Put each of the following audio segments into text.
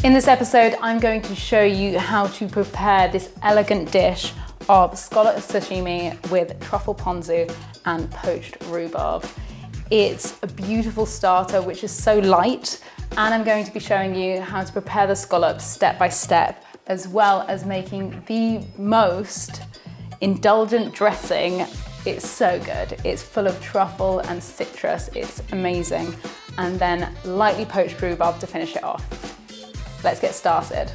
In this episode, I'm going to show you how to prepare this elegant dish of scallop sashimi with truffle ponzu and poached rhubarb. It's a beautiful starter which is so light, and I'm going to be showing you how to prepare the scallops step by step, as well as making the most indulgent dressing. It's so good. It's full of truffle and citrus. It's amazing. And then lightly poached rhubarb to finish it off. Let's get started.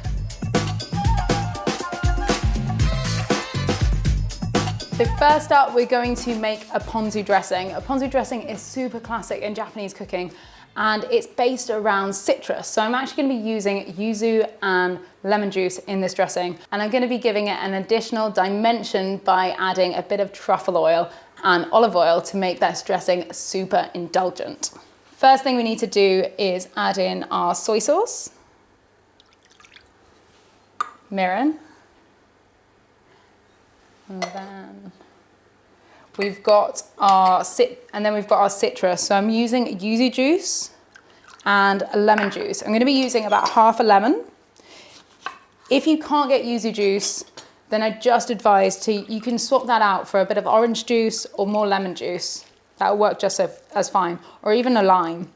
So first up, we're going to make a ponzu dressing. A ponzu dressing is super classic in Japanese cooking, and it's based around citrus. So I'm actually going to be using yuzu and lemon juice in this dressing, and I'm going to be giving it an additional dimension by adding a bit of truffle oil and olive oil to make this dressing super indulgent. First thing we need to do is add in our soy sauce, mirin, and then we've got our citrus. So I'm using yuzu juice and lemon juice. I'm going to be using about half a lemon. If you can't get yuzu juice, then I just advise you can swap that out for a bit of orange juice or more lemon juice. That'll work just as fine, or even a lime.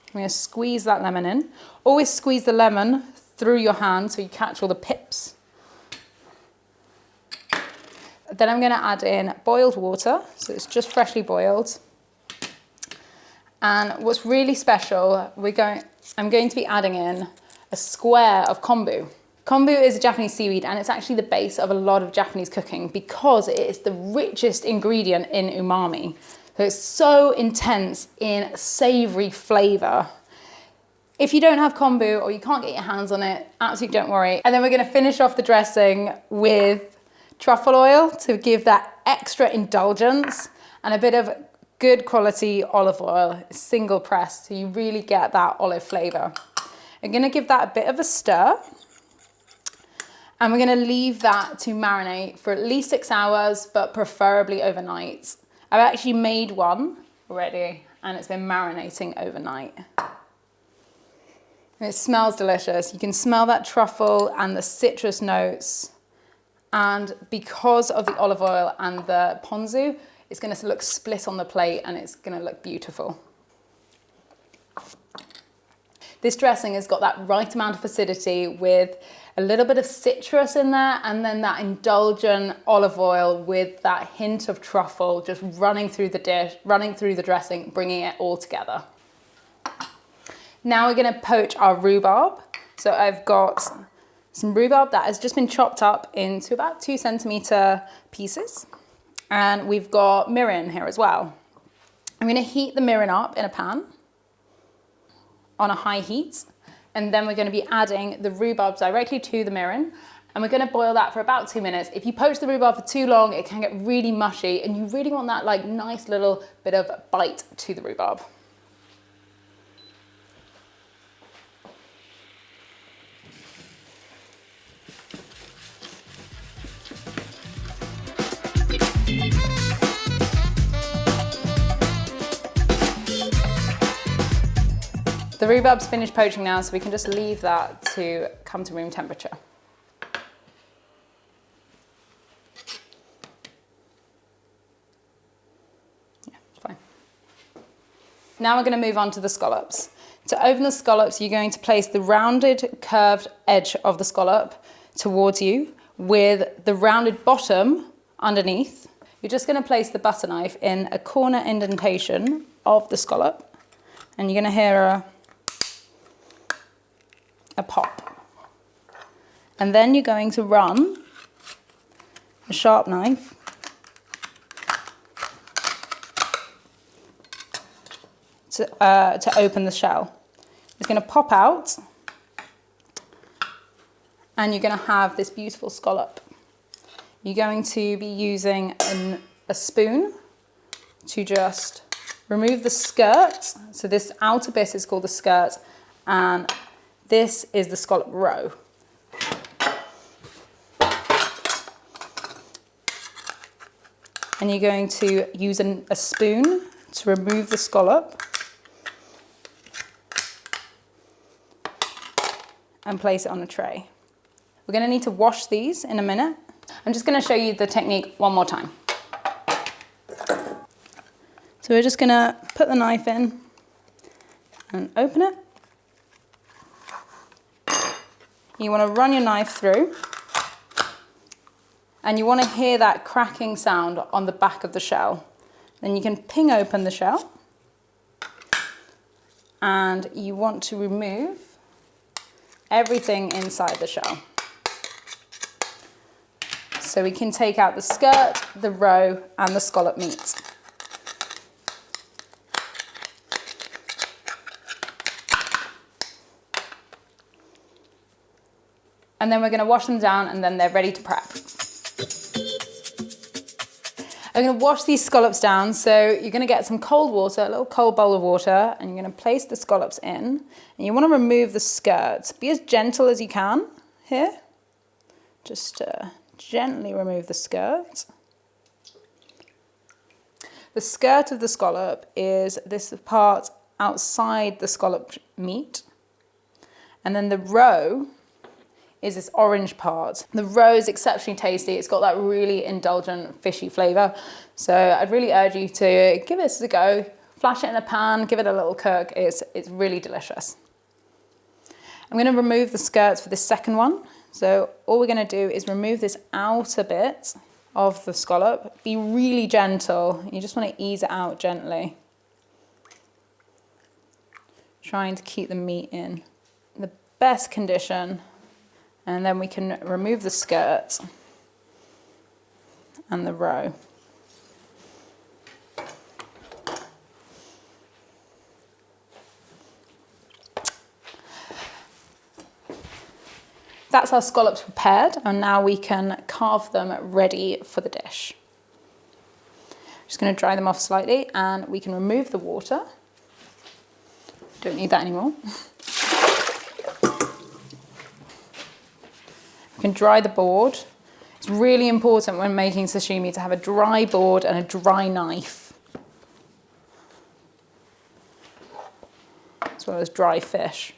I'm going to squeeze that lemon in. Always squeeze the lemon through your hand so you catch all the pips. Then I'm going to add in boiled water, so it's just freshly boiled. And what's really special, I'm going to be adding in a square of kombu. Kombu is a Japanese seaweed, and it's actually the base of a lot of Japanese cooking because it is the richest ingredient in umami. So it's so intense in savory flavor. If you don't have kombu or you can't get your hands on it, absolutely don't worry. And then we're going to finish off the dressing with truffle oil to give that extra indulgence, and a bit of good quality olive oil, single pressed, so you really get that olive flavor. I'm going to give that a bit of a stir, and we're going to leave that to marinate for at least 6 hours, but preferably overnight. I've actually made one already, and it's been marinating overnight. And it smells delicious. You can smell that truffle and the citrus notes. And because of the olive oil and the ponzu, it's going to look split on the plate, and it's going to look beautiful. This dressing has got that right amount of acidity with a little bit of citrus in there, and then that indulgent olive oil with that hint of truffle just running through the dish, running through the dressing, bringing it all together. Now we're going to poach our rhubarb. So I've got some rhubarb that has just been chopped up into about 2 centimeter pieces. And we've got mirin here as well. I'm going to heat the mirin up in a pan on a high heat. And then we're going to be adding the rhubarb directly to the mirin. And we're going to boil that for about 2 minutes. If you poach the rhubarb for too long, it can get really mushy, and you really want that nice little bit of bite to the rhubarb. The rhubarb's finished poaching now, so we can just leave that to come to room temperature. Yeah, it's fine. Now we're going to move on to the scallops. To open the scallops, you're going to place the rounded, curved edge of the scallop towards you with the rounded bottom underneath. You're just going to place the butter knife in a corner indentation of the scallop, and you're going to hear a pop. And then you're going to run a sharp knife to open the shell. It's going to pop out, and you're going to have this beautiful scallop. You're going to be using a spoon to just remove the skirt. So this outer bit is called the skirt, and this is the scallop roe. And you're going to use a spoon to remove the scallop. and place it on a tray. We're going to need to wash these in a minute. I'm just going to show you the technique one more time. So we're just going to put the knife in and open it. You want to run your knife through, and you want to hear that cracking sound on the back of the shell. Then you can ping open the shell, and you want to remove everything inside the shell. So we can take out the skirt, the roe, and the scallop meat. And then we're going to wash them down, and then they're ready to prep. I'm going to wash these scallops down, so you're going to get some cold water, a little cold bowl of water, and you're going to place the scallops in. And you want to remove the skirts. Be as gentle as you can here. Just gently remove the skirt. The skirt of the scallop is this part outside the scallop meat. And then the roe is this orange part. The roe is exceptionally tasty. It's got that really indulgent fishy flavour. So I'd really urge you to give this a go. Flash it in a pan, give it a little cook. It's really delicious. I'm going to remove the skirts for this second one. So all we're going to do is remove this outer bit of the scallop. Be really gentle. You just want to ease it out gently. Trying to keep the meat in the best condition. And then we can remove the skirt and the roe. That's our scallops prepared, and now we can carve them ready for the dish. Just going to dry them off slightly, and we can remove the water. Don't need that anymore. You can dry the board. It's really important when making sashimi to have a dry board and a dry knife, as well as dry fish.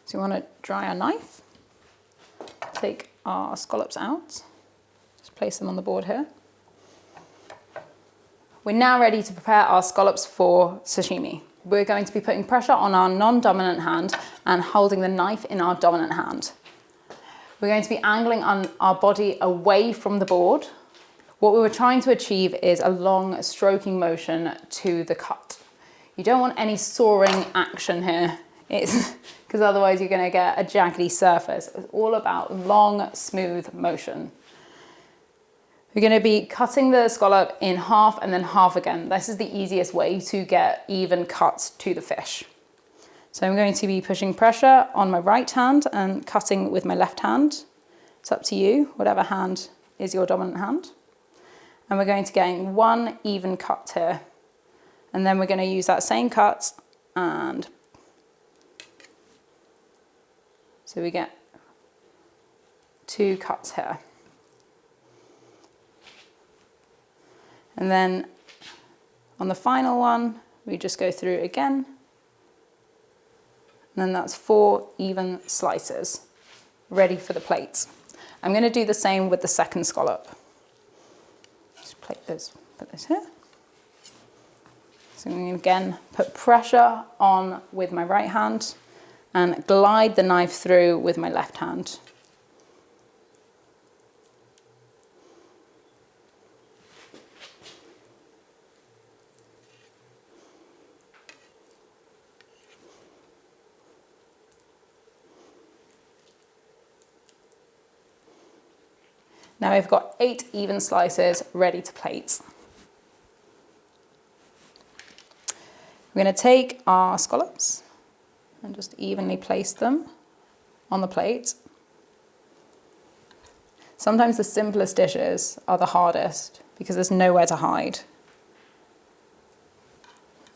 So you want to dry our knife, take our scallops out, just place them on the board here. We're now ready to prepare our scallops for sashimi. We're going to be putting pressure on our non-dominant hand and holding the knife in our dominant hand. We're going to be angling on our body away from the board. What we were trying to achieve is a long stroking motion to the cut. You don't want any sawing action here, because otherwise you're going to get a jaggedy surface. It's all about long, smooth motion. We're going to be cutting the scallop in half and then half again. This is the easiest way to get even cuts to the fish. So I'm going to be pushing pressure on my right hand and cutting with my left hand. It's up to you, whatever hand is your dominant hand. And we're going to get one even cut here. And then we're going to use that same cut, and so we get 2 cuts here. And then on the final one, we just go through again. And then that's 4 even slices ready for the plates. I'm going to do the same with the second scallop. Just plate this, put this here. So I'm going to again put pressure on with my right hand and glide the knife through with my left hand. Now we've got 8 even slices ready to plate. We're going to take our scallops and just evenly place them on the plate. Sometimes the simplest dishes are the hardest because there's nowhere to hide.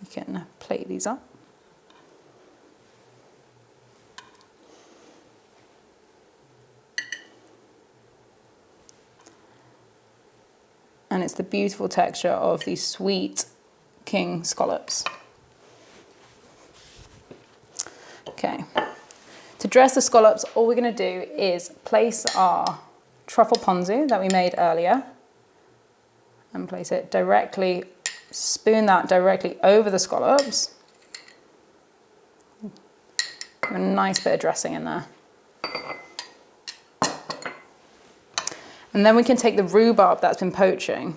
You can plate these up. And it's the beautiful texture of these sweet king scallops. Okay, to dress the scallops, all we're gonna do is place our truffle ponzu that we made earlier and place it directly, spoon that directly over the scallops. A nice bit of dressing in there. And then we can take the rhubarb that's been poaching.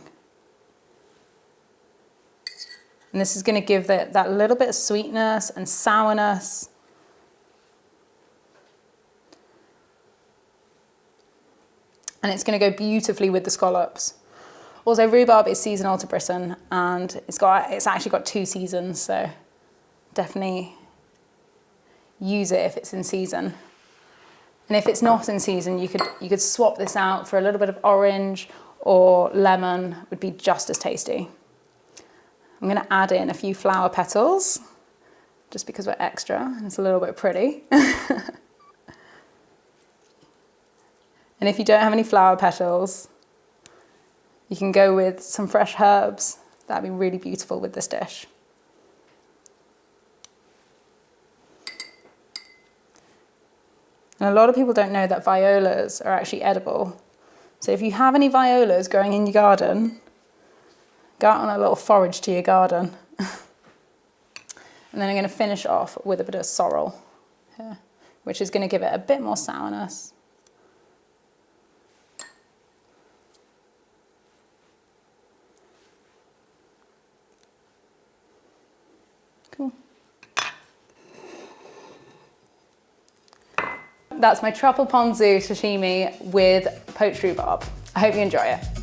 And this is going to give that little bit of sweetness and sourness. And it's going to go beautifully with the scallops. Also, rhubarb is seasonal to Britain, and it's actually got 2 seasons, so definitely use it if it's in season. And if it's not in season, you could swap this out for a little bit of orange or lemon, would be just as tasty. I'm going to add in a few flower petals, just because we're extra and it's a little bit pretty. And if you don't have any flower petals, you can go with some fresh herbs. That'd be really beautiful with this dish. And a lot of people don't know that violas are actually edible. So if you have any violas growing in your garden, go out on a little forage to your garden. And then I'm going to finish off with a bit of sorrel here, which is going to give it a bit more sourness. Cool. That's my truffle ponzu sashimi with poached rhubarb. I hope you enjoy it.